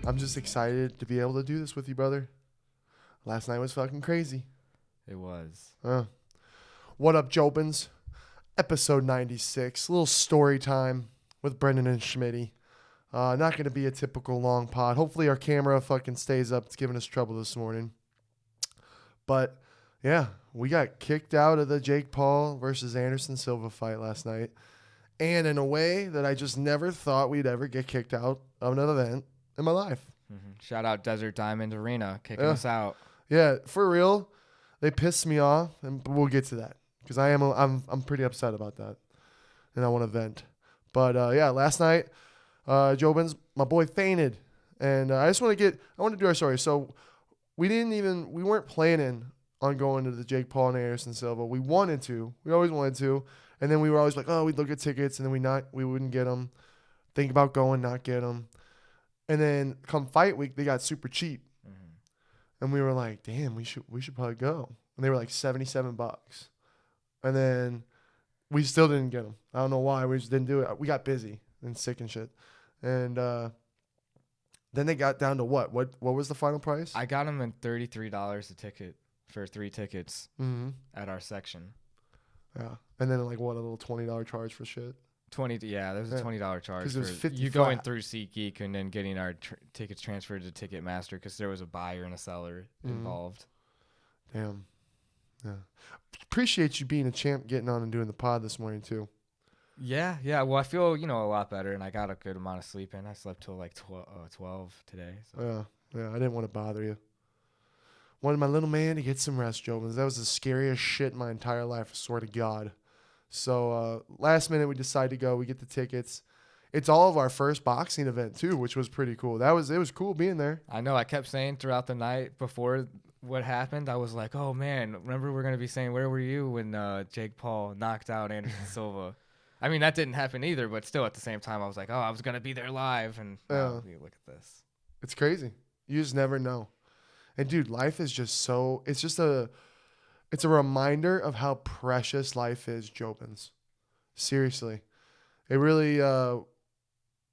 I'm just excited to be able to do this with you, brother. Last night was fucking crazy. It was. What up, Jobins? Episode 96. A little story time with Brenden and Schmitty. Not going to be a typical long pod. Hopefully our camera fucking stays up. It's giving us trouble this morning. But, yeah, we got kicked out of the Jake Paul versus Anderson Silva fight last night. And in a way that I just never thought we'd ever get kicked out of an event in my life. Mm-hmm. Shout out Desert Diamond Arena kicking us out. Yeah, for real. They pissed me off, and we'll get to that because I'm pretty upset about that, and I want to vent. But yeah, last night, Jobins, my boy fainted, and I want to do our story. So we weren't planning on going to the Jake Paul and Anderson Silva. We always wanted to, and then we were always like, oh, we'd look at tickets, and then we wouldn't get them. Think about going, not get them, and then come fight week, they got super cheap. And we were like, damn, we should probably go. And they were like $77. And then we still didn't get them. I don't know why. We just didn't do it. We got busy and sick and shit. And then they got down to what? What was the final price? I got them at $33 a ticket for 3 tickets at our section. Yeah. And then like what, a little $20 charge for shit? There's a $20 charge for it was 50 you going through SeatGeek and then getting our tickets transferred to Ticketmaster because there was a buyer and a seller involved. Damn. Yeah. Appreciate you being a champ, getting on and doing the pod this morning too. Yeah. Well, I feel a lot better, and I got a good amount of sleep in. I slept till like 12 today. So. Yeah. I didn't want to bother you. Wanted my little man to get some rest, Jobins. That was the scariest shit in my entire life. I swear to God. So last minute we decided to go. We get the tickets. It's all of our first boxing event too, which was pretty cool. It was cool being there. I know. I kept saying throughout the night before what happened, I was like, "Oh man, remember we're gonna be saying where were you when Jake Paul knocked out Anderson Silva?" I mean that didn't happen either, but still at the same time I was like, "Oh, I was gonna be there live." And now look at this. It's crazy. You just never know. And dude, life is just so. It's a reminder of how precious life is, Jobins. Seriously. It really,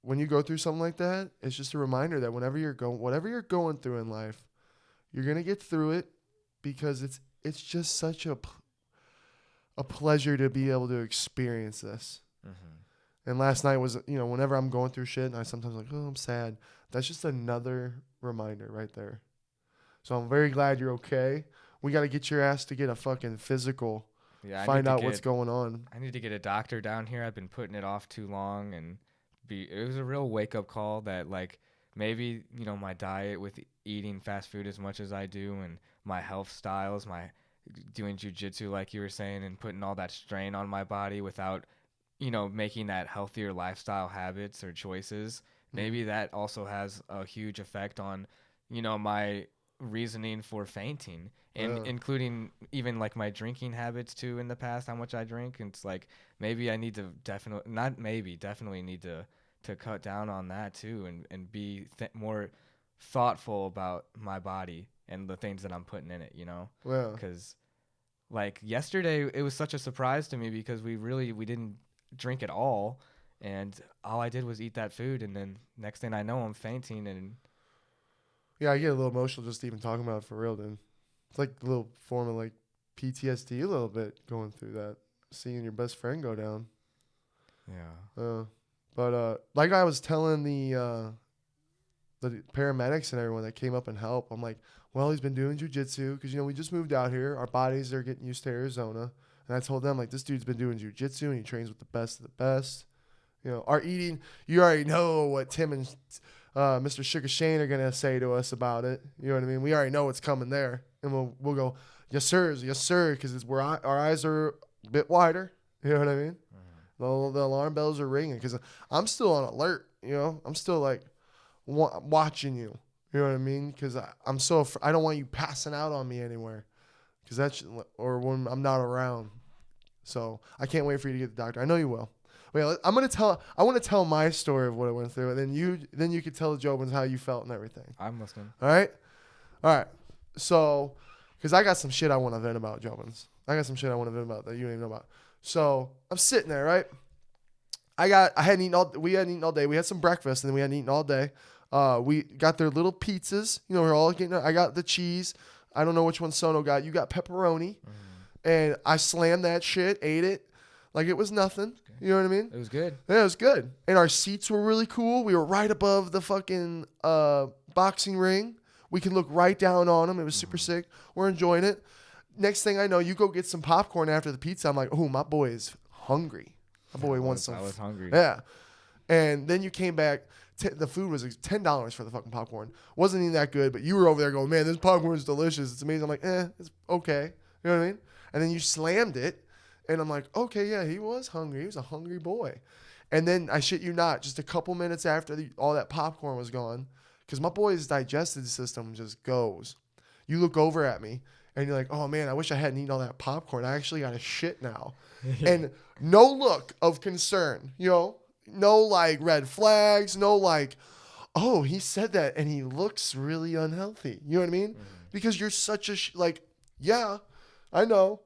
when you go through something like that, it's just a reminder that whatever you're going through in life, you're going to get through it because it's just such a pleasure to be able to experience this. Mm-hmm. And last night was, whenever I'm going through shit and I sometimes like, oh, I'm sad. That's just another reminder right there. So I'm very glad you're okay. We got to get your ass to get a fucking physical. Yeah, find out what's going on. I need to get a doctor down here. I've been putting it off too long, and it was a real wake up call that like maybe my diet with eating fast food as much as I do, and my health styles, my doing jujitsu like you were saying, and putting all that strain on my body without making that healthier lifestyle habits or choices. Maybe that also has a huge effect on my reasoning for fainting. And including even like my drinking habits too in the past, how much I drink. And it's like maybe I need to definitely need to cut down on that too and be more thoughtful about my body and the things that I'm putting in it, Because like yesterday it was such a surprise to me because we didn't drink at all. And all I did was eat that food. And then next thing I know, I'm fainting. And yeah, I get a little emotional just even talking about it for real, dude. It's like a little form of like PTSD a little bit going through that, seeing your best friend go down. Yeah. But like I was telling the paramedics and everyone that came up and helped, I'm like, well, he's been doing jujitsu because, we just moved out here. Our bodies are getting used to Arizona. And I told them, like, this dude's been doing jujitsu and he trains with the best of the best. Our eating, you already know what Tim and Mr. Sugar Shane are going to say to us about it. You know what I mean? We already know what's coming there. And we'll go, yes, sir, because it's where our eyes are a bit wider. You know what I mean? Mm-hmm. The alarm bells are ringing because I'm still on alert. I'm still like watching you. You know what I mean? Because I'm so I don't want you passing out on me anywhere, or when I'm not around. So I can't wait for you to get the doctor. I know you will. Wait, I want to tell my story of what I went through, and then you could tell the Jobins how you felt and everything. I'm listening. All right. So, because I got some shit I want to vent about, Jobins. I got some shit I want to vent about that you don't even know about. So I'm sitting there, right? We hadn't eaten all day. We had some breakfast, and then we hadn't eaten all day. We got their little pizzas. You know, we're all getting. I got the cheese. I don't know which one Sono got. You got pepperoni, and I slammed that shit. Ate it like it was nothing. You know what I mean? It was good. Yeah, it was good. And our seats were really cool. We were right above the fucking boxing ring. We could look right down on them. It was super sick. We're enjoying it. Next thing I know, you go get some popcorn after the pizza. I'm like, oh, my boy is hungry. My boy wants some. I was hungry. Yeah. And then you came back. The food was $10 for the fucking popcorn. Wasn't even that good, but you were over there going, man, this popcorn is delicious. It's amazing. I'm like, it's okay. You know what I mean? And then you slammed it. And I'm like, okay, yeah, he was hungry. He was a hungry boy. And then, I shit you not, just a couple minutes after all that popcorn was gone, because my boy's digestive system just goes. You look over at me, and you're like, oh, man, I wish I hadn't eaten all that popcorn. I actually got a shit now. And no look of concern, you know? No, like, red flags. No, like, oh, he said that, and he looks really unhealthy. You know what I mean? Because you're such a, like, yeah, I know.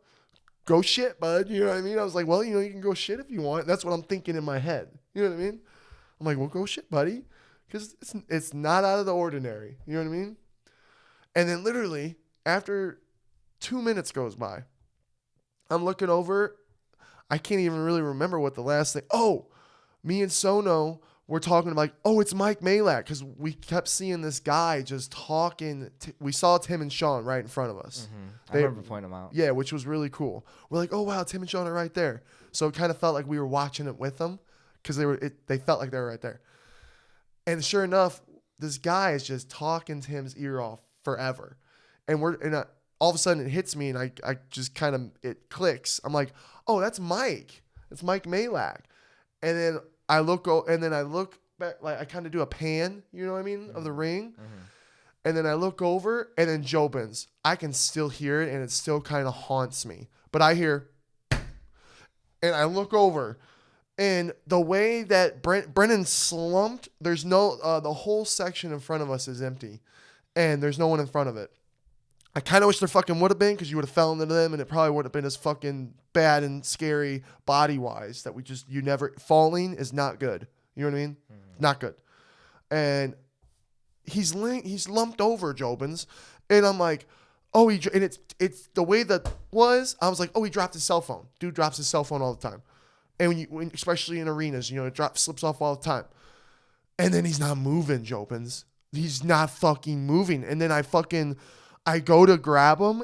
Go shit, bud. You know what I mean? I was like, well, you know, you can go shit if you want. That's what I'm thinking in my head. You know what I mean? I'm like, well, go shit, buddy. Because it's not out of the ordinary. You know what I mean? And then literally, after 2 minutes goes by, I'm looking over. I can't even really remember what the last thing. Oh, me and Sono were talking like, oh, it's Mike Malak. Because we kept seeing this guy just talking. We saw Tim and Sean right in front of us. I remember pointing them out. Yeah, which was really cool. We're like, oh, wow, Tim and Sean are right there. So it kind of felt like we were watching it with them because they felt like they were right there. And sure enough, this guy is just talking Tim's ear off forever. And all of a sudden it hits me and I just kind of, it clicks. I'm like, oh, that's Mike. It's Mike Malak. And then I look back, like I kind of do a pan, you know what I mean, of the ring. And then I look over, and then Jobins. I can still hear it, and it still kind of haunts me. But I hear, and I look over, and the way that Brenden slumped, there's no, the whole section in front of us is empty, and there's no one in front of it. I kind of wish there fucking would have been, because you would have fell into them, and it probably would have been as fucking bad and scary body-wise that falling is not good. You know what I mean? Not good. And he's lumped over Jobins, and I'm like, oh, and it's the way that was. I was like, oh, he dropped his cell phone. Dude drops his cell phone all the time, and especially in arenas, you know, it slips off all the time. And then he's not moving, Jobins. He's not fucking moving. And then I go to grab him,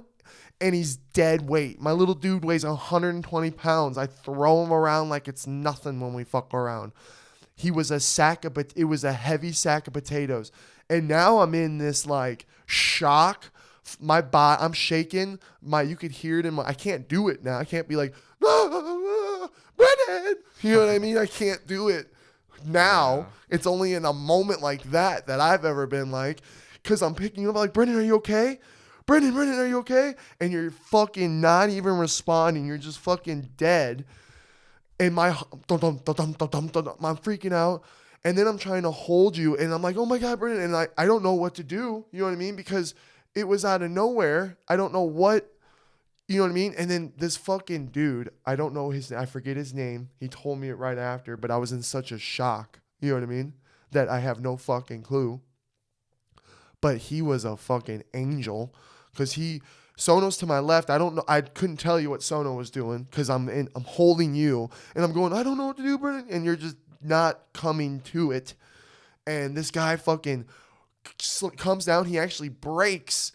and he's dead weight. My little dude weighs 120 pounds. I throw him around like it's nothing when we fuck around. He was it was a heavy sack of potatoes. And now I'm in this like shock. My body, I'm shaking. You could hear it I can't do it now. I can't be like, Brenden. You know what I mean? I can't do it now. Yeah. It's only in a moment like that I've ever been like, because I'm picking you up like, Brenden, are you okay? Brenden, are you okay? And you're fucking not even responding. You're just fucking dead. And I'm freaking out. And then I'm trying to hold you. And I'm like, oh my God, Brenden. And I don't know what to do. You know what I mean? Because it was out of nowhere. I don't know what, you know what I mean? And then this fucking dude, I forget his name. He told me it right after, but I was in such a shock. You know what I mean? That I have no fucking clue. But he was a fucking angel. Because Sono's to my left. I don't know. I couldn't tell you what Sono was doing because I'm holding you and I'm going, I don't know what to do, Brenden. And you're just not coming to it. And this guy fucking comes down. He actually breaks.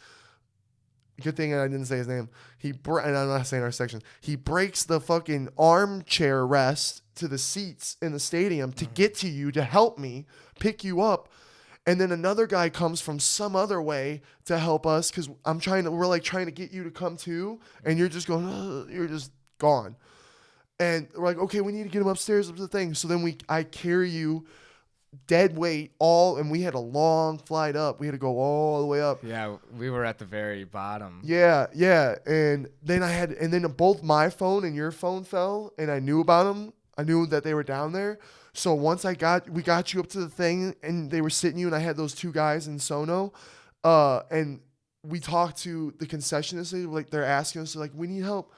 Good thing I didn't say his name. And I'm not saying our section. He breaks the fucking armchair rest to the seats in the stadium to get to you, to help me pick you up. And then another guy comes from some other way to help us because we're like trying to get you to come too. And you're just going, you're just gone. And we're like, okay, we need to get him upstairs up to the thing. So then I carry you dead weight and we had a long flight up. We had to go all the way up. Yeah, we were at the very bottom. Yeah. And then both my phone and your phone fell, and I knew about them. I knew that they were down there. So once we got you up to the thing, and they were sitting you, and I had those two guys in Sono, and we talked to the concessionist. Like they're asking us, like, we need help.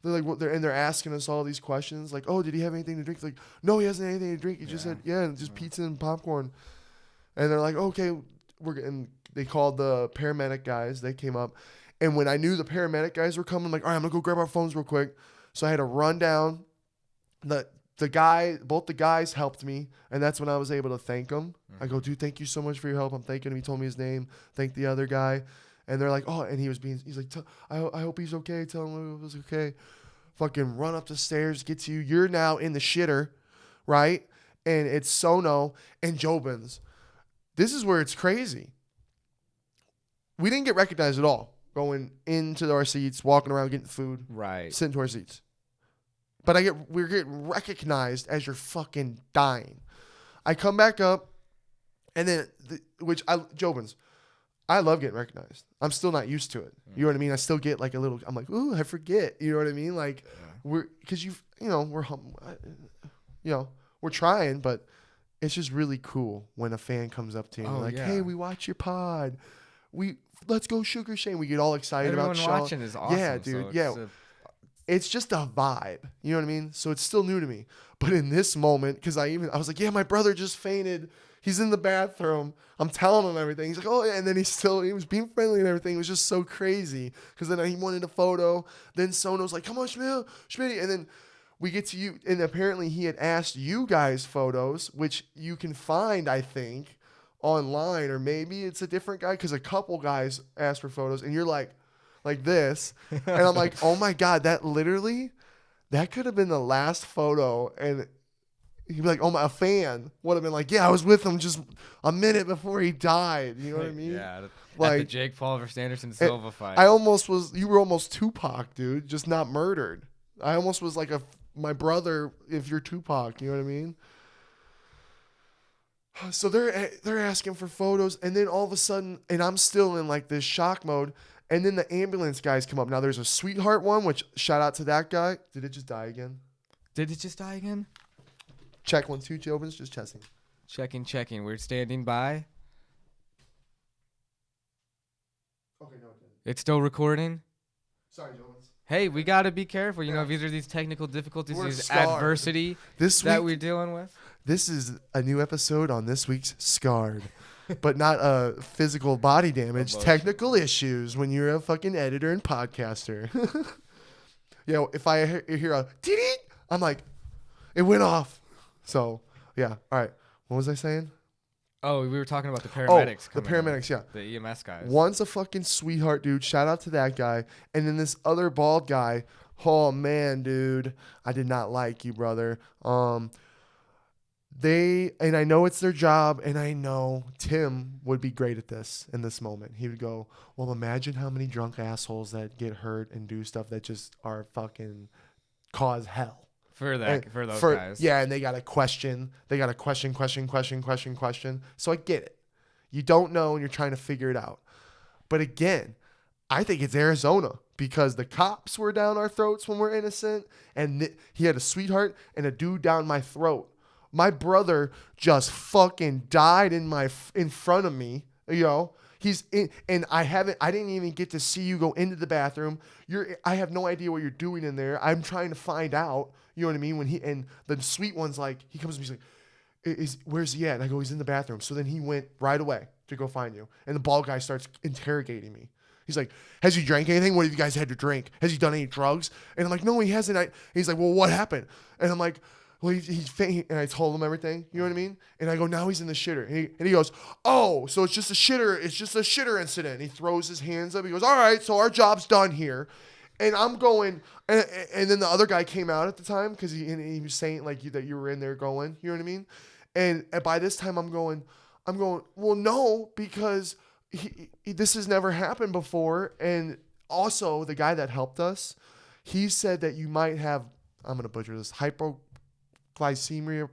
They're like, they're asking us all these questions, like, oh, did he have anything to drink? Like, no, he hasn't anything to drink. He just said, yeah, just pizza and popcorn. And they're like, okay, and they called the paramedic guys. They came up. And when I knew the paramedic guys were coming, I'm like, all right, I'm going to go grab our phones real quick. So I had to run down. Both the guys helped me. And that's when I was able to thank them. I go, dude, thank you so much for your help. I'm thanking him. He told me his name. Thank the other guy. And they're like, oh, and he's like, I hope he's okay. Tell him it was okay. Fucking run up the stairs, get to you. You're now in the shitter, right? And it's Sono and Jobins. This is where it's crazy. We didn't get recognized at all going into our seats, walking around, getting food, Right. sitting to our seats. But we're getting recognized as you're fucking dying. I come back up, and then, Jobins, I love getting recognized. I'm still not used to it. You know what I mean? I still get like a little, I'm like, ooh, I forget. You know what I mean? Like, because we're trying, but it's just really cool when a fan comes up to you and like, hey, we watch your pod. Let's go Sugar Shane. We get all excited about Everyone watching is awesome. Yeah, dude. So it's just a vibe. You know what I mean? So it's still new to me. But in this moment, because I was like, yeah, my brother just fainted. He's in the bathroom. I'm telling him everything. He's like, oh, yeah. And then he was being friendly and everything. It was just so crazy. Because then he wanted a photo. Then Sono's like, come on, Schmitty. And then we get to you. And apparently he had asked you guys photos, which you can find, I think, online. Or maybe it's a different guy. Because a couple guys asked for photos. And you're like this. And I'm like, oh, my God, that could have been the last photo. And he'd be like, oh, a fan would have been like, yeah, I was with him just a minute before he died. You know what I mean? Yeah. Like, at the Jake Paul versus Anderson Silva fight. You were almost Tupac, dude, just not murdered. I almost was like my brother if you're Tupac. You know what I mean? So they're asking for photos. And then all of a sudden, and I'm still in like this shock mode. And then the ambulance guys come up. Now there's a sweetheart one, which shout out to that guy. Did it just die again? Check 1, 2, Jobins, just checking. Checking. We're standing by. Okay, no, it didn't. It's still recording. Sorry, Jobins. Hey, we got to be careful. You know, these are these technical difficulties, We're these scarred. adversity that we're dealing with. This is a new episode on this week's Scarred. But not physical body damage, technical issues when you're a fucking editor and podcaster. Yeah, if I hear a ding, I'm like, it went off. So, yeah. All right. What was I saying? Oh, we were talking about the paramedics. The paramedics, yeah. The EMS guys. One's a fucking sweetheart, dude. Shout out to that guy. And then this other bald guy. Oh, man, dude. I did not like you, brother. And I know it's their job, and I know Tim would be great at this in this moment. He would go, well, imagine how many drunk assholes that get hurt and do stuff that just are fucking cause hell. For those guys. Yeah, and they got to question. Question. So I get it. You don't know, and you're trying to figure it out. But again, I think it's Arizona because the cops were down our throats when we're innocent, and he had a sweetheart and a dude down my throat. My brother just fucking died in front of me, you know. He's in, and I didn't even get to see you go into the bathroom. I have no idea what you're doing in there. I'm trying to find out. You know what I mean? And the sweet one's like, he comes to me, he's like, where's he at? And I go, he's in the bathroom. So then he went right away to go find you. And the bald guy starts interrogating me. He's like, has he drank anything? What have you guys had to drink? Has he done any drugs? And I'm like, no, he hasn't. He's like, well, what happened? And I'm like, well, he's faint. And I told him everything. You know what I mean? And I go, now he's in the shitter. And he goes, oh, so it's just a shitter. It's just a shitter incident. And he throws his hands up. He goes, all right, so our job's done here. And I'm going, and then the other guy came out at the time because he was saying like that you were in there going, you know what I mean? And by this time I'm going, well, no, because this has never happened before. And also the guy that helped us, he said that you might have, I'm going to butcher this, hypoglycemia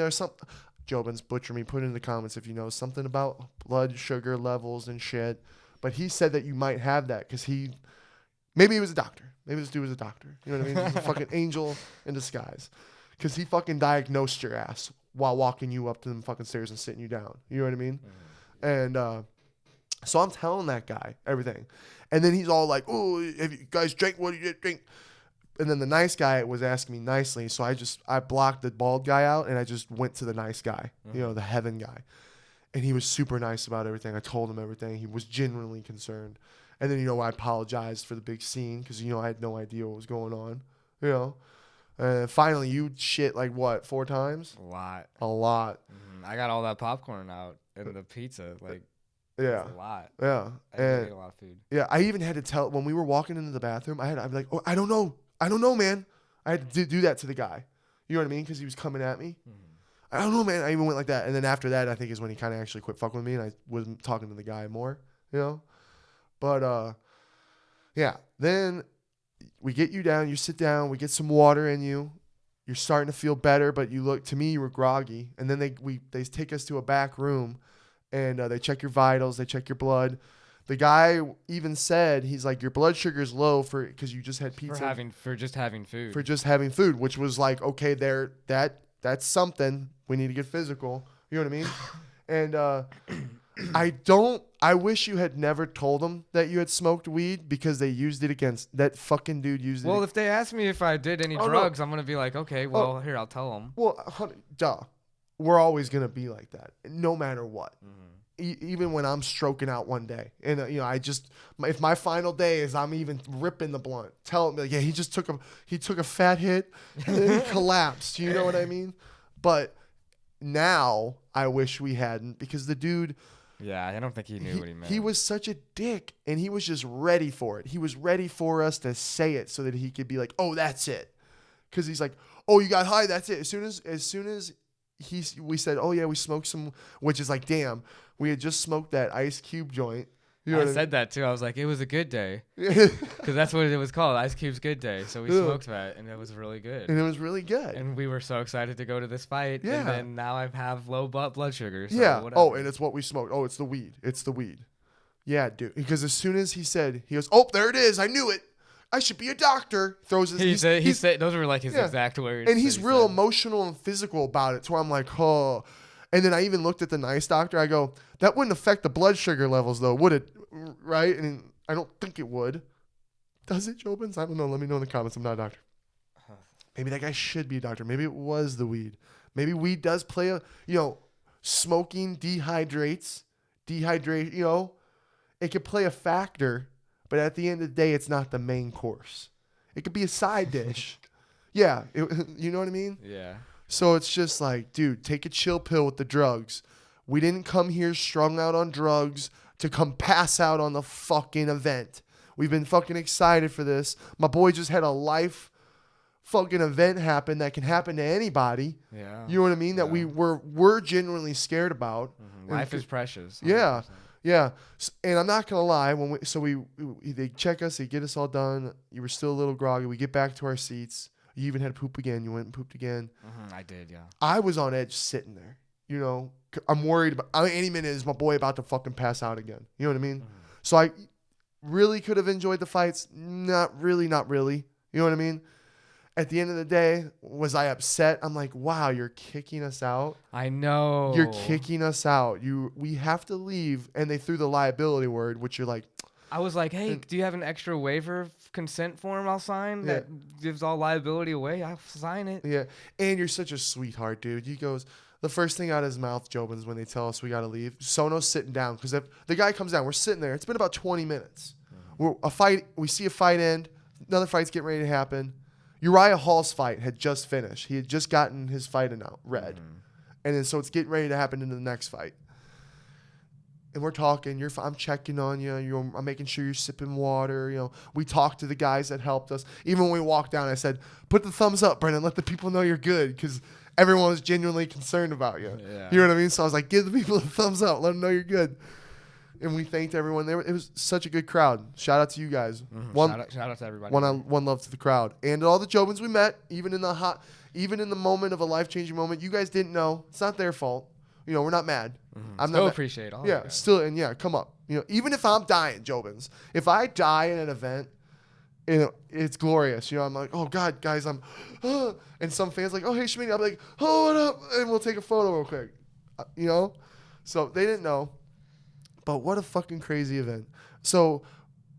or something. Jobins, butcher me, put it in the comments if you know something about blood sugar levels and shit. But he said that you might have that because maybe he was a doctor. Maybe this dude was a doctor. You know what I mean? He's a fucking angel in disguise. Because he fucking diagnosed your ass while walking you up to them fucking stairs and sitting you down. You know what I mean? Mm-hmm. And so I'm telling that guy everything. And then he's all like, oh, have you guys drank? What did you drink? and then the nice guy was asking me nicely, so I blocked the bald guy out, and I just went to the nice guy, the heaven guy. And he was super nice about everything. I told him everything. He was genuinely concerned. And then, I apologized for the big scene because, I had no idea what was going on, Finally, you shit like what, 4 times? A lot. A lot. I got all that popcorn out and the pizza. Like, yeah. a lot. Yeah. I ate a lot of food. Yeah, I even had to tell, when we were walking into the bathroom, I'd be like, oh, I don't know, man. I had to do that to the guy. You know what I mean? Because he was coming at me. Mm-hmm. I don't know, man. I even went like that. And then after that, I think is when he kind of actually quit fucking with me and I wasn't talking to the guy more, But, yeah. Then we get you down. You sit down. We get some water in you. You're starting to feel better, but you were groggy. And then they take us to a back room and they check your vitals. They check your blood. The guy even said, he's like, your blood sugar's low because you just had pizza. For just having food. For just having food, which was like, okay, that's something. We need to get physical. You know what I mean? And I wish you had never told them that you had smoked weed because they used it against, that fucking dude used it. Well, if they ask me if I did any drugs, I'm going to be like, okay, well, here, I'll tell them. Well, duh. We're always going to be like that, no matter what. Mm-hmm. Even when I'm stroking out one day. And, if my final day is I'm even ripping the blunt, tell him, like, yeah, he took a fat hit and then he collapsed. You know what I mean? But now I wish we hadn't because the dude. Yeah, I don't think he knew what he meant. He was such a dick and he was just ready for it. He was ready for us to say it so that he could be like, oh, that's it. Because he's like, oh, you got high, that's it. As soon as we said, oh, yeah, we smoked some, which is like, damn, we had just smoked that Ice Cube joint. You know I said that too. I was like, it was a good day. Because that's what it was called, Ice Cube's Good Day. So we smoked that, and it was really good. And it was really good. And we were so excited to go to this fight. Yeah. And then now I have low blood sugar. So yeah. whatever. Oh, and it's what we smoked. Oh, it's the weed. It's the weed. Yeah, dude. Because as soon as he goes, oh, there it is. I knew it. I should be a doctor. Throws his. He said those were like his exact words. And he's real emotional and physical about it. So I'm like, oh. And then I even looked at the nice doctor. I go, that wouldn't affect the blood sugar levels, though, would it? Right? And I don't think it would. Does it, Jobins? I don't know. Let me know in the comments. I'm not a doctor. Maybe that guy should be a doctor. Maybe it was the weed. Maybe weed does play smoking dehydrates. Dehydrate, it could play a factor, but at the end of the day, it's not the main course. It could be a side dish. Yeah. You know what I mean? Yeah. So it's just like, dude, take a chill pill with the drugs. We didn't come here strung out on drugs to come pass out on the fucking event. We've been fucking excited for this. My boy just had a life fucking event happen that can happen to anybody. Yeah. You know what I mean? That we're genuinely scared about. Mm-hmm. Life is precious. 100%. Yeah. Yeah. And I'm not going to lie. They check us, they get us all done. You were still a little groggy. We get back to our seats. You even had to poop again. You went and pooped again. Mm-hmm, I did, yeah. I was on edge sitting there. I'm worried about any minute is my boy about to fucking pass out again. You know what I mean? Mm-hmm. So I really could have enjoyed the fights. Not really. You know what I mean? At the end of the day, was I upset? I'm like, wow, you're kicking us out. I know. You're kicking us out. We have to leave. And they threw the liability word, which you're like. I was like, hey, do you have an extra waiver consent form I'll sign that gives all liability away? I'll sign it. Yeah. And you're such a sweetheart, dude. He goes, the first thing out of his mouth, Jobins, when they tell us we got to leave, Sono's sitting down. Because if the guy comes down, we're sitting there. It's been about 20 minutes. Mm-hmm. We see a fight end. Another fight's getting ready to happen. Uriah Hall's fight had just finished. He had just gotten his fight read. Mm-hmm. And then so it's getting ready to happen into the next fight. And we're talking. I'm checking on you. I'm making sure you're sipping water. We talked to the guys that helped us. Even when we walked down, I said, "Put the thumbs up, Brenden. Let the people know you're good," because everyone was genuinely concerned about you. Yeah. You know what I mean? So I was like, "Give the people the thumbs up. Let them know you're good." And we thanked everyone there. It was such a good crowd. Shout out to you guys. Mm-hmm. Shout out to everybody. One love to the crowd and all the Jobins we met. Even in the moment of a life-changing moment, you guys didn't know. It's not their fault. We're not mad. Mm-hmm. I'm still appreciate all. Yeah, still, and come up. Even if I'm dying, Jobins, if I die in an event, it's glorious. I'm like, oh God, guys, and some fans like, oh hey Schmitty, I'm like, oh what up, and we'll take a photo real quick. So they didn't know, but what a fucking crazy event. So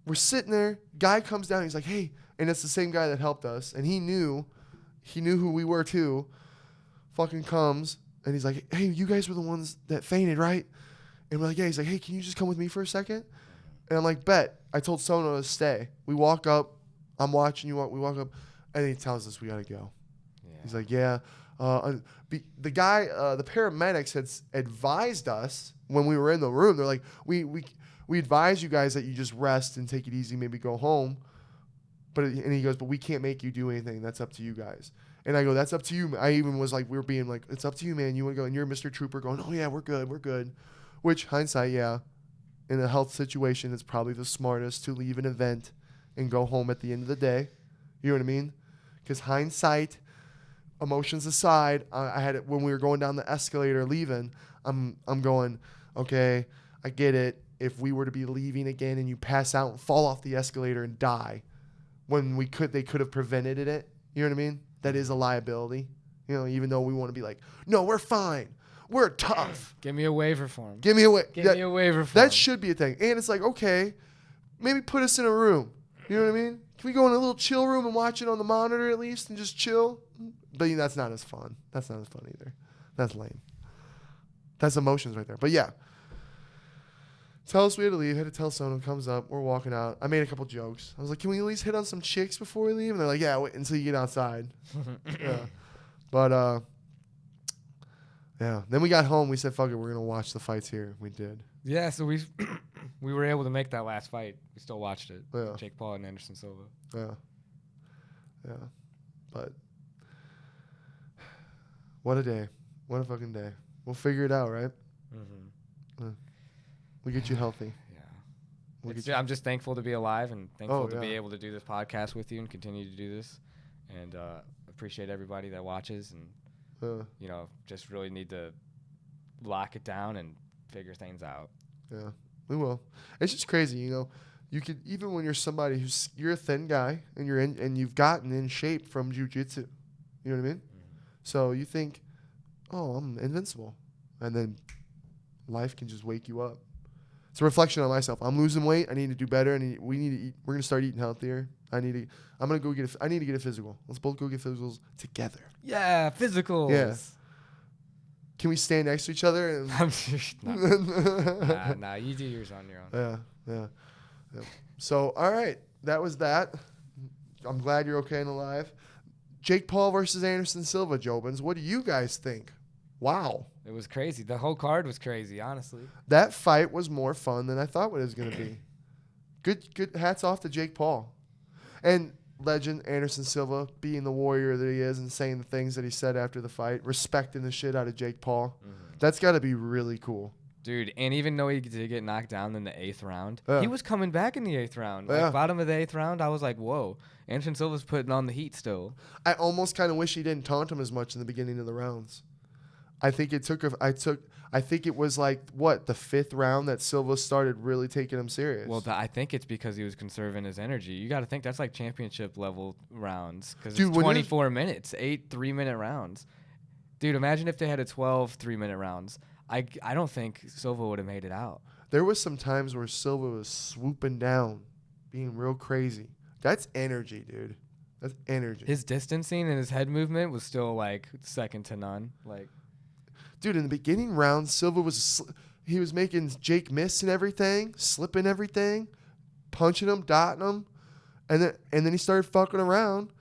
we're sitting there. Guy comes down. He's like, hey. And it's the same guy that helped us. And he knew who we were too. Fucking comes. And he's like, hey, you guys were the ones that fainted, right? And we're like, yeah. He's like, hey, can you just come with me for a second? And I'm like, bet. I told Sono to stay. We walk up. I'm watching you. We walk up. And he tells us we got to go. Yeah. He's like, yeah. The guy, the paramedics had advised us when we were in the room. They're like, we advise you guys that you just rest and take it easy, maybe go home. And he goes, but we can't make you do anything. That's up to you guys. And I go, that's up to you. I even was like, we were being like, it's up to you, man. You want to go? And you're Mr. Trooper going, oh, yeah, we're good. Which, hindsight, yeah, in a health situation, it's probably the smartest to leave an event and go home at the end of the day. You know what I mean? Because hindsight, emotions aside, I had it when we were going down the escalator leaving. I'm going, okay, I get it. If we were to be leaving again and you pass out and fall off the escalator and die, when they could have prevented it. You know what I mean? That is a liability. You know, even though we want to be like, no, we're fine. We're tough. Give me a waiver form. Give me a waiver form. That should be a thing. And it's like, okay, maybe put us in a room. You know what I mean? Can we go in a little chill room and watch it on the monitor at least and just chill? But that's not as fun. That's not as fun either. That's lame. That's emotions right there. But yeah. Tell us we had to leave. Had to tell someone. Comes up. We're walking out. I made a couple jokes. I was like, can we at least hit on some chicks before we leave? And they're like, yeah, wait until you get outside. Yeah. But, yeah. Then we got home. We said, fuck it. We're going to watch the fights here. We did. Yeah, so we were able to make that last fight. We still watched it. Yeah. Jake Paul and Anderson Silva. Yeah. Yeah. But what a day. What a fucking day. We'll figure it out, right? Mm-hmm. Yeah. We'll get you healthy. Yeah. I'm just thankful to be alive and thankful to be able to do this podcast with you and continue to do this. And appreciate everybody that watches and, just really need to lock it down and figure things out. Yeah, we will. It's just crazy, You could, even when you're somebody you're a thin guy and and you've gotten in shape from jiu-jitsu. You know what I mean? Mm-hmm. So you think, oh, I'm invincible. And then life can just wake you up. It's a reflection on myself. I'm losing weight. I need to do better. We need to eat. We're going to start eating healthier. I need to get a physical. Let's both go get physicals together. Yeah, physicals. Yeah. Can we stand next to each other? Nah, you do yours on your own. Yeah. So, all right. That was that. I'm glad you're okay and alive. Jake Paul versus Anderson Silva, Jobins. What do you guys think? Wow. It was crazy. The whole card was crazy, honestly. That fight was more fun than I thought it was going to be. Good hats off to Jake Paul. And legend Anderson Silva being the warrior that he is and saying the things that he said after the fight, respecting the shit out of Jake Paul. Mm-hmm. That's got to be really cool. Dude, and even though he did get knocked down in the 8th round, he was coming back in the 8th round. Like, bottom of the 8th round, I was like, whoa. Anderson Silva's putting on the heat still. I almost kind of wish he didn't taunt him as much in the beginning of the rounds. I think it was like the 5th round that Silva started really taking him serious. Well, I think it's because he was conserving his energy. You got to think that's like championship level rounds because it's 24 minutes, 8 3-minute rounds. Dude, imagine if they had a 12 3-minute rounds. I don't think Silva would have made it out. There was some times where Silva was swooping down, being real crazy. That's energy, dude. That's energy. His distancing and his head movement was still like second to none. Like. Dude, in the beginning rounds, Silva he was making Jake miss and everything, slipping everything, punching him, dotting him, and then he started fucking around.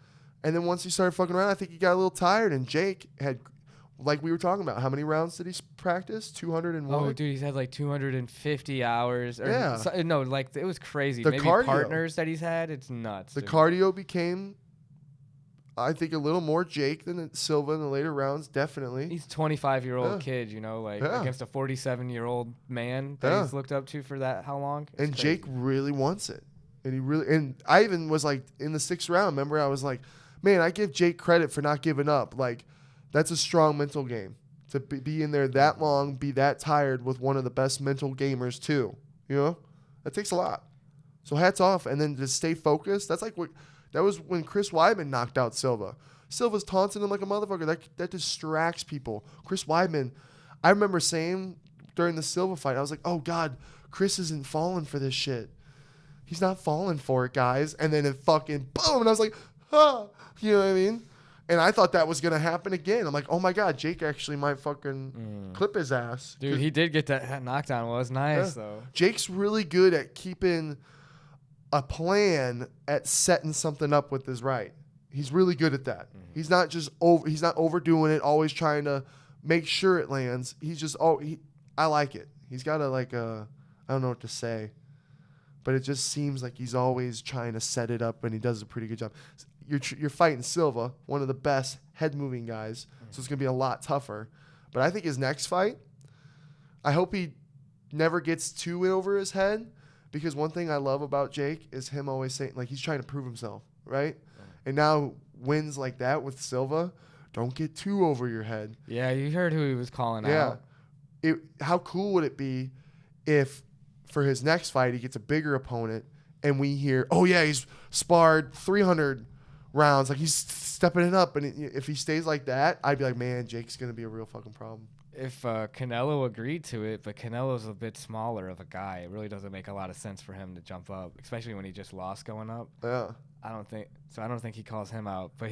And then once he started fucking around, I think he got a little tired. And Jake had, like we were talking about, how many rounds did he practice? 201. Oh, dude, he's had like 250 hours. Yeah. No, like it was crazy. The Maybe cardio. Partners that he's had, it's nuts. The cardio became, I think, a little more Jake than Silva in the later rounds, definitely. He's a 25-year-old kid, against a 47-year-old man that he's looked up to for how long? And crazy. Jake really wants it. And I even was like, in the 6th round, remember, I was like, man, I give Jake credit for not giving up. Like, that's a strong mental game. To be in there that long, be that tired with one of the best mental gamers, too. That takes a lot. So hats off. And then to stay focused, that's like what... That was when Chris Weidman knocked out Silva. Silva's taunting him like a motherfucker. That distracts people. Chris Weidman, I remember saying during the Silva fight, I was like, oh, God, Chris isn't falling for this shit. he's not falling for it, guys. And then it fucking boom. And I was like, you know what I mean? And I thought that was going to happen again. I'm like, oh my God, Jake actually might fucking clip his ass. Dude, he did get that knockdown. It was nice, though. Jake's really good at keeping a plan at setting something up with his right. He's really good at that. He's not just he's not overdoing it, always trying to make sure it lands. He's just, I like it. He's got I don't know what to say, but it just seems like he's always trying to set it up, and he does a pretty good job. You're fighting Silva, one of the best head-moving guys, so it's going to be a lot tougher. But I think his next fight, I hope he never gets too over his head, because one thing I love about Jake is him always saying, like, he's trying to prove himself, right? And now wins like that with Silva, don't get too over your head. Yeah, you heard who he was calling out. How cool would it be if for his next fight he gets a bigger opponent and we hear, oh yeah, he's sparred 300 rounds, like he's stepping it up, and if he stays like that, I'd be like, man, Jake's gonna be a real fucking problem. If Canelo agreed to it, but Canelo's a bit smaller of a guy, it really doesn't make a lot of sense for him to jump up, especially when he just lost going up. Yeah, I don't think he calls him out, but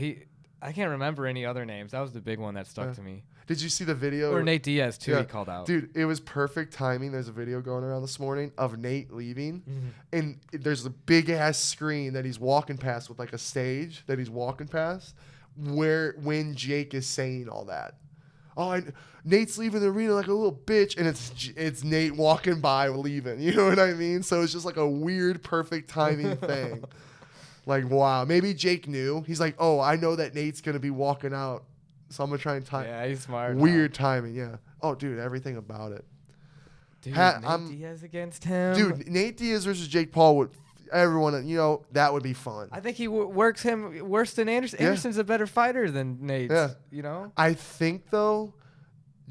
I can't remember any other names. That was the big one that stuck to me. Did you see the video? Or Nate Diaz, too, he called out. Dude, it was perfect timing. There's a video going around this morning of Nate leaving, and there's a big-ass screen that he's walking past with, like, a stage that he's walking past when Jake is saying all that. Oh, Nate's leaving the arena like a little bitch, and it's Nate walking by leaving. You know what I mean? So it's just like a weird, perfect timing thing. Like, wow. Maybe Jake knew. He's like, oh, I know that Nate's going to be walking out, so I'm going to try and time. Yeah, he's smart. Weird timing, yeah. Oh, dude, everything about it. Dude, Nate Diaz against him. Dude, Nate Diaz versus Jake Paul would, everyone, that would be fun. I think he works him worse than Anderson. Yeah. Anderson's a better fighter than Nate. Yeah. I think, though,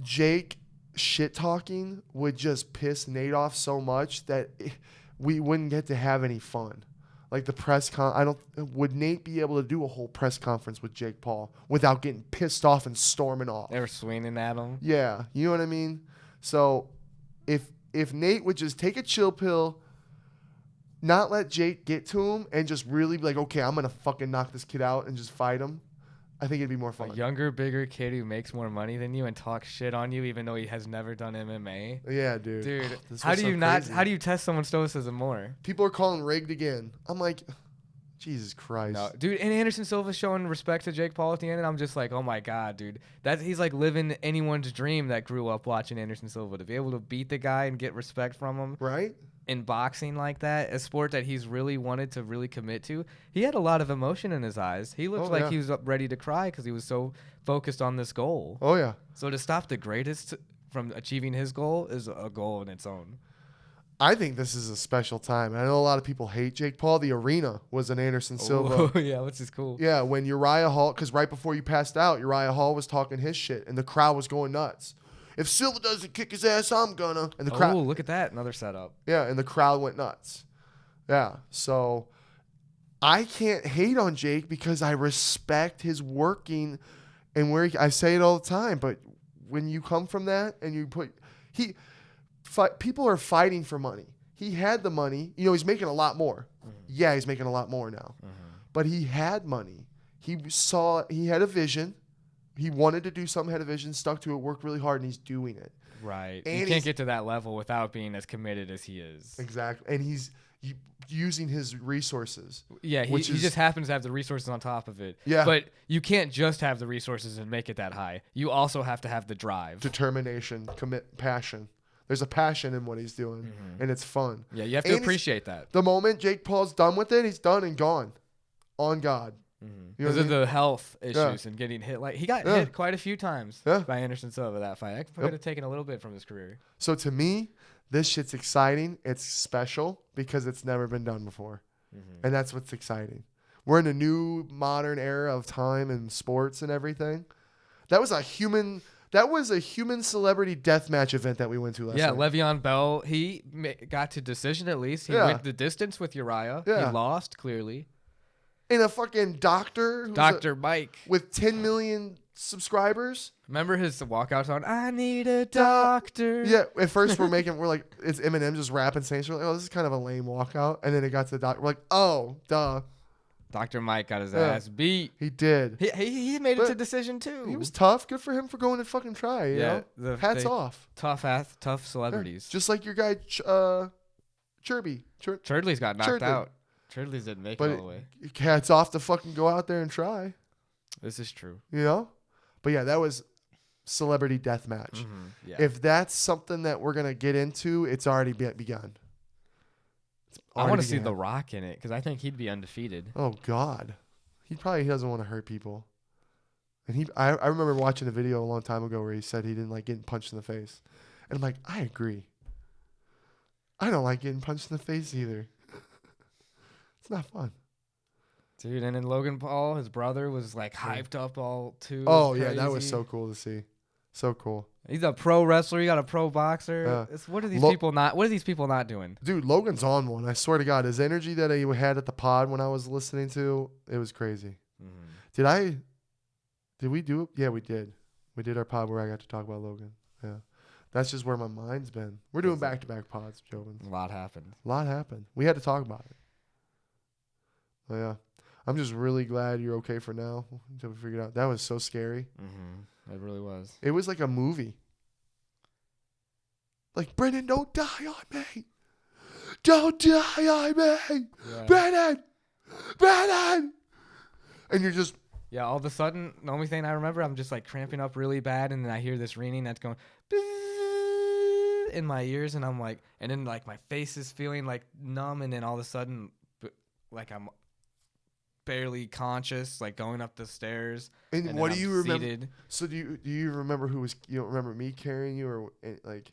Jake shit-talking would just piss Nate off so much that we wouldn't get to have any fun. Like the press would Nate be able to do a whole press conference with Jake Paul without getting pissed off and storming off? They were swinging at him. Yeah, you know what I mean? So if Nate would just take a chill pill, not let Jake get to him, and just really be like, okay, I'm going to fucking knock this kid out and just fight him, I think it'd be more fun. A younger, bigger kid who makes more money than you and talks shit on you, even though he has never done MMA. Yeah, dude. Dude, how do you test someone's stoicism more? People are calling rigged again. I'm like, Jesus Christ. No, dude, and Anderson Silva's showing respect to Jake Paul at the end, and I'm just like, oh my God, dude. He's like living anyone's dream that grew up watching Anderson Silva, to be able to beat the guy and get respect from him. Right? In boxing like that, a sport that he's really wanted to really commit to. He had a lot of emotion in his eyes. He looked like he was ready to cry because he was so focused on this goal. Oh, yeah. So to stop the greatest from achieving his goal is a goal in its own. I think this is a special time. I know a lot of people hate Jake Paul. The arena was an Anderson Silva. Oh, yeah, which is cool. Yeah, when Uriah Hall, because right before you passed out, Uriah Hall was talking his shit, and the crowd was going nuts. If Silva doesn't kick his ass, I'm gonna. And the crowd. Oh, look at that. Another setup. Yeah, and the crowd went nuts. Yeah, so I can't hate on Jake because I respect his working and where I say it all the time, but when you come from that and you people are fighting for money. He had the money. He's making a lot more. Mm-hmm. Yeah, he's making a lot more now. Mm-hmm. But he had money. He had a vision. He wanted to do something, had a vision, stuck to it, worked really hard, and he's doing it. Right. And you can't get to that level without being as committed as he is. Exactly. And he's using his resources. Yeah, he just happens to have the resources on top of it. Yeah. But you can't just have the resources and make it that high. You also have to have the drive. Determination, passion. There's a passion in what he's doing, and it's fun. Yeah, you have to appreciate that. The moment Jake Paul's done with it, he's done and gone. On God. Because of the health issues and getting hit. Like he got hit quite a few times by Anderson Silva that fight. That could have taken a little bit from his career. So to me, this shit's exciting. It's special because it's never been done before. And that's what's exciting. We're in a new modern era of time and sports and everything. That was a human celebrity deathmatch event that we went to last night. Yeah, Le'Veon Bell, he got to decision at least. He went the distance with Uriah. Yeah. He lost, clearly. And a fucking doctor. Dr. Mike. With $10 million subscribers. Remember his walkout song? I need a doctor. Yeah, at first we're like, it's Eminem just rapping saying, we're like, oh, this is kind of a lame walkout. And then it got to the doctor. We're like, oh, duh. Dr. Mike got his ass beat. He did. He made it to decision too. He was tough. Good for him for going to fucking try. You know? Hats off. Tough celebrities. Yeah. Just like your guy, Chirby. Churdley's got knocked out. Churdley's didn't make it all the way. Hats off to fucking go out there and try. This is true. You know? But yeah, that was celebrity death match. Mm-hmm. Yeah. If that's something that we're going to get into, it's already begun. I want to see The Rock in it because I think he'd be undefeated. Oh, God. He probably doesn't want to hurt people. And I remember watching a video a long time ago where he said he didn't like getting punched in the face. And I'm like, I agree. I don't like getting punched in the face either. It's not fun. Dude, and then Logan Paul, his brother, was like hyped up all too. Oh, yeah, that was so cool to see. So cool. He's a pro wrestler. You got a pro boxer. What are these people not? What are these people not doing? Dude, Logan's on one. I swear to God, his energy that he had at the pod when I was listening to, it was crazy. Mm-hmm. Did we do it? Yeah, we did. We did our pod where I got to talk about Logan. Yeah, that's just where my mind's been. We're doing back-to-back pods, Jobins. A lot happened. We had to talk about it. Oh, yeah. I'm just really glad you're okay for now until we figured out. That was so scary. Mm-hmm. It really was. It was like a movie. Like, Brenden, don't die on me. Don't die on me. Yeah. Brenden. And you're just. Yeah, all of a sudden, the only thing I remember, I'm just like cramping up really bad. And then I hear this ringing that's going in my ears. And I'm like, and then like my face is feeling like numb. And then all of a sudden, like I'm barely conscious, like going up the stairs. And what do you remember? So do you remember who was? You don't remember me carrying you, or like?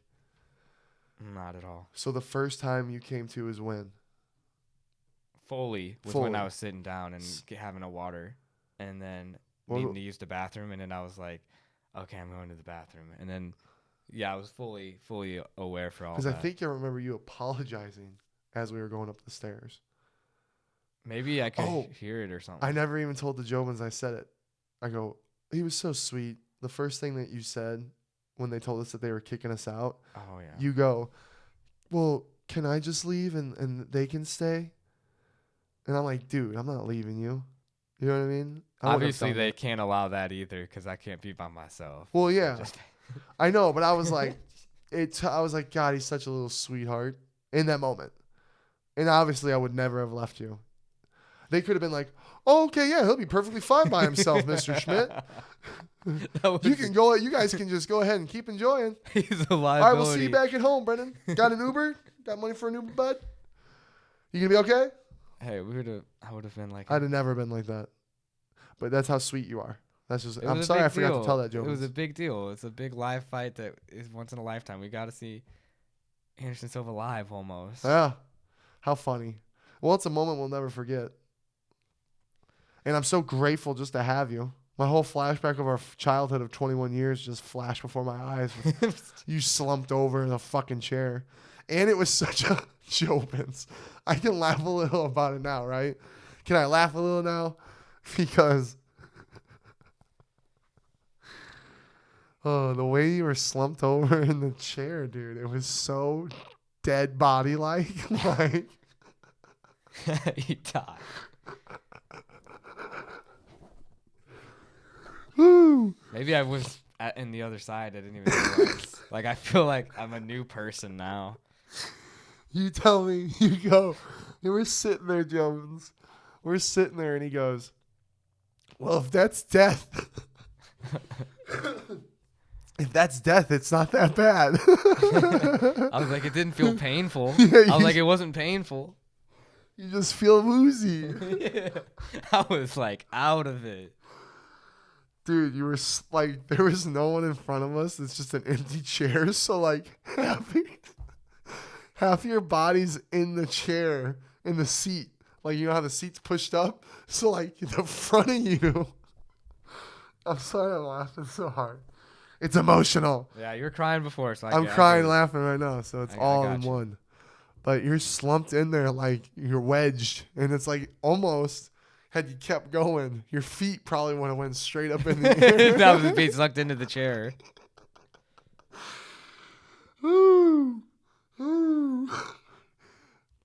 Not at all. So the first time you came to is when? Fully was when I was sitting down and having a water, and then needing to use the bathroom, and then I was like, okay, I'm going to the bathroom, and then I was fully aware for all that. Because I think I remember you apologizing as we were going up the stairs. Maybe I could hear it or something. I never even told the Jobins I said it. I go, he was so sweet. The first thing that you said when they told us that they were kicking us out, you go, well, can I just leave and they can stay? And I'm like, dude, I'm not leaving you. You know what I mean? Obviously, they can't allow that either because I can't be by myself. Well, yeah. I know, but I was like, I was like, God, he's such a little sweetheart in that moment. And obviously, I would never have left you. They could have been like, oh, okay, yeah, he'll be perfectly fine by himself, Mr. Schmidt. You guys can just go ahead and keep enjoying. He's a liability. All right, we'll see you back at home, Brenden. Got an Uber? Got money for an Uber, bud? You gonna be okay? Hey, I would have been like. I'd have never been like that. But that's how sweet you are. That's just. I'm sorry I forgot to tell that joke. It was a big deal. It's a big live fight that is once in a lifetime. We got to see Anderson Silva live almost. Yeah. How funny. Well, it's a moment we'll never forget. And I'm so grateful just to have you. My whole flashback of our childhood of 21 years just flashed before my eyes. You slumped over in a fucking chair. And it was such a Jobins. I can laugh a little about it now, right? Can I laugh a little now? Because the way you were slumped over in the chair, dude, it was so dead body-like. Like he died. Woo. Maybe I was in the other side. I didn't even realize. Like, I feel like I'm a new person now. You tell me. You go. And we're sitting there, Jobins. We're sitting there, and he goes, well, if that's death, it's not that bad. I was like, it didn't feel painful. Yeah, I was like, it wasn't painful. You just feel woozy. Yeah. I was like out of it. Dude, you were like, there was no one in front of us. It's just an empty chair. So like half your body's in the chair, in the seat. Like, you know how the seat's pushed up? So like the front of you. I'm sorry I'm laughing so hard. It's emotional. Yeah, you were crying before. So I'm crying laughing right now. So it's all in one. But you're slumped in there like you're wedged. And it's like almost had you kept going, your feet probably would have went straight up in the air. That was being sucked into the chair. Ooh. Ooh.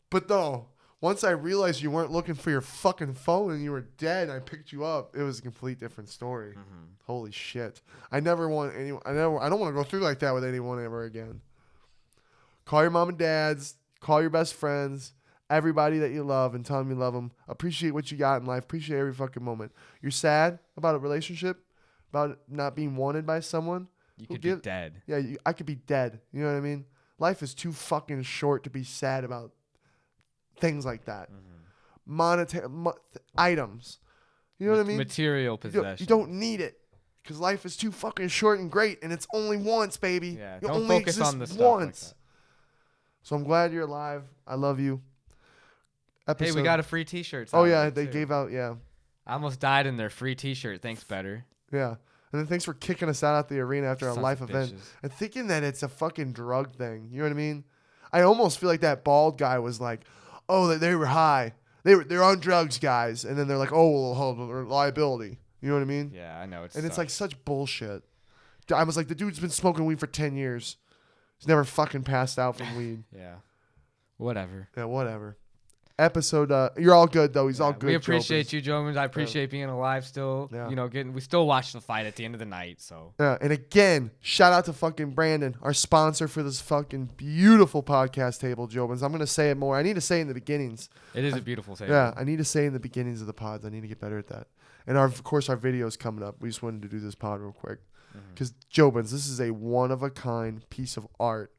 But no, once I realized you weren't looking for your fucking phone and you were dead and I picked you up, it was a complete different story. Mm-hmm. Holy shit. I don't want to go through like that with anyone ever again. Call your mom and dads, call your best friends, everybody that you love, and tell them you love them. Appreciate what you got in life. Appreciate every fucking moment. You're sad about a relationship, about not being wanted by someone. You could be dead. Yeah, I could be dead. You know what I mean? Life is too fucking short to be sad about things like that. Mm-hmm. Monetary items. You know what I mean? Material possessions. You don't need it. Because life is too fucking short and great, and it's only once, baby. Yeah, you don't only focus exist on the stuff once. like that. So I'm glad you're alive. I love you. Hey, we got a free T-shirt. Oh yeah, they gave out. Yeah. I almost died in their free T-shirt. Thanks, Better. Yeah. And then thanks for kicking us out at the arena after Sons a life of event. bitches. And thinking that it's a fucking drug thing. You know what I mean? I almost feel like that bald guy was like, oh, they were high. They're on drugs, guys. And then they're like, oh, well, hold on, liability. You know what I mean? Yeah, I know. It's like such bullshit. I was like, the dude's been smoking weed for 10 years. He's never fucking passed out from weed. Yeah. Whatever. Yeah, whatever. Episode, you're all good, though. He's all good. We appreciate Jobins. you, Jobins. I appreciate being alive still. Yeah. You know, we still watch the fight at the end of the night, so. Yeah, and again, shout out to fucking Brenden, our sponsor for this fucking beautiful podcast table, Jobins. I'm going to say it more. I need to say it in the beginnings. It is a beautiful table. Yeah, I need to say in the beginnings of the pods. I need to get better at that. And of course, our video's coming up. We just wanted to do this pod real quick. Because Jobins, this is a one-of-a-kind piece of art.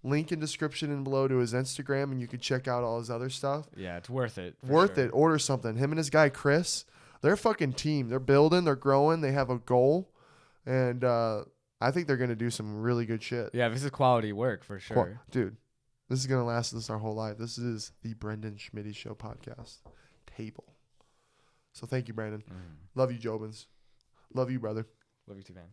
Link in description and below to his Instagram, and you can check out all his other stuff. Yeah, it's worth it. It. Order something. Him and his guy, Chris, they're a fucking team. They're building. They're growing. They have a goal. And I think they're going to do some really good shit. Yeah, this is quality work for sure. Dude, this is going to last us our whole life. This is the BrendenSchmitty Show podcast table. So thank you, Brenden. Love you, Jobins. Love you, brother. Love you too, man.